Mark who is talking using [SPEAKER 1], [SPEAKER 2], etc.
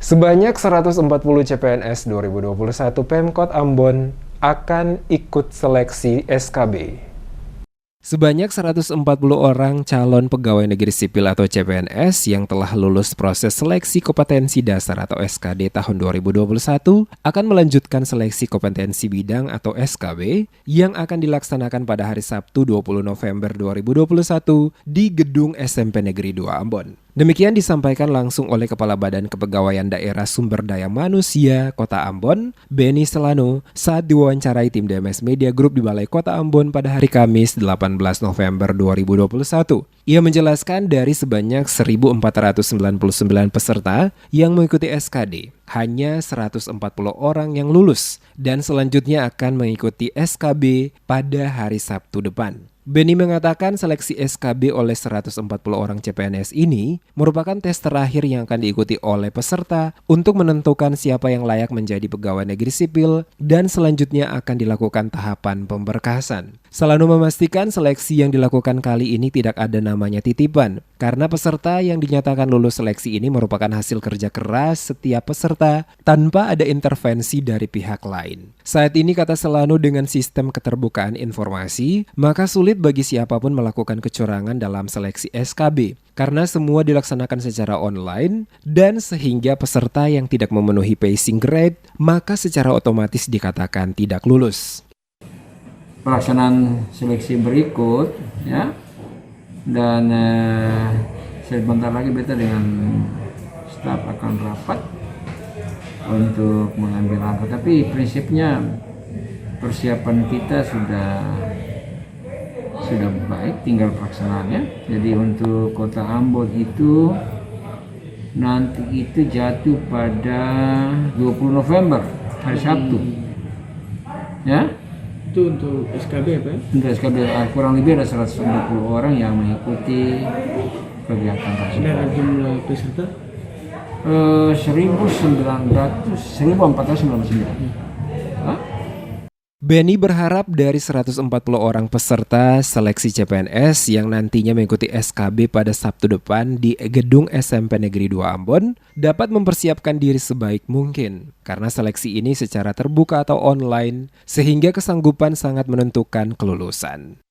[SPEAKER 1] Sebanyak 140 CPNS 2021 Pemkot Ambon akan ikut seleksi SKB. Sebanyak 140 orang calon pegawai negeri sipil atau CPNS yang telah lulus proses seleksi kompetensi dasar atau SKD tahun 2021 akan melanjutkan seleksi kompetensi bidang atau SKB yang akan dilaksanakan pada hari Sabtu 20 November 2021 di Gedung SMP Negeri 2 Ambon. Demikian disampaikan langsung oleh Kepala Badan Kepegawaian Daerah Sumber Daya Manusia Kota Ambon, Benny Selano, saat diwawancarai tim DMS Media Group di Balai Kota Ambon pada hari Kamis 18 November 2021. Ia menjelaskan dari sebanyak 1.499 peserta yang mengikuti SKD, hanya 140 orang yang lulus dan selanjutnya akan mengikuti SKB pada hari Sabtu depan. Benny mengatakan seleksi SKB oleh 140 orang CPNS ini merupakan tes terakhir yang akan diikuti oleh peserta untuk menentukan siapa yang layak menjadi pegawai negeri sipil dan selanjutnya akan dilakukan tahapan pemberkasan. Selano memastikan seleksi yang dilakukan kali ini tidak ada namanya titipan karena peserta yang dinyatakan lulus seleksi ini merupakan hasil kerja keras setiap peserta tanpa ada intervensi dari pihak lain. Saat ini, kata Selano, dengan sistem keterbukaan informasi, maka sulit bagi siapapun melakukan kecurangan dalam seleksi SKB karena semua dilaksanakan secara online dan sehingga peserta yang tidak memenuhi passing grade maka secara otomatis dikatakan tidak lulus.
[SPEAKER 2] Pelaksanaan seleksi berikut ya, dan sebentar lagi beta dengan staf akan rapat untuk mengambil langkah, tapi prinsipnya persiapan kita sudah baik, tinggal pelaksanaannya. Jadi untuk Kota Ambon itu nanti itu jatuh pada 20 November hari Sabtu ya.
[SPEAKER 3] Itu untuk SKB apa?
[SPEAKER 2] Untuk SKB kurang lebih ada 140 orang yang mengikuti kegiatan tersebut.
[SPEAKER 3] Dan jumlah peserta?
[SPEAKER 2] 1499.
[SPEAKER 1] Benny berharap dari 140 orang peserta seleksi CPNS yang nantinya mengikuti SKB pada Sabtu depan di Gedung SMP Negeri 2 Ambon dapat mempersiapkan diri sebaik mungkin karena seleksi ini secara terbuka atau online sehingga kesanggupan sangat menentukan kelulusan.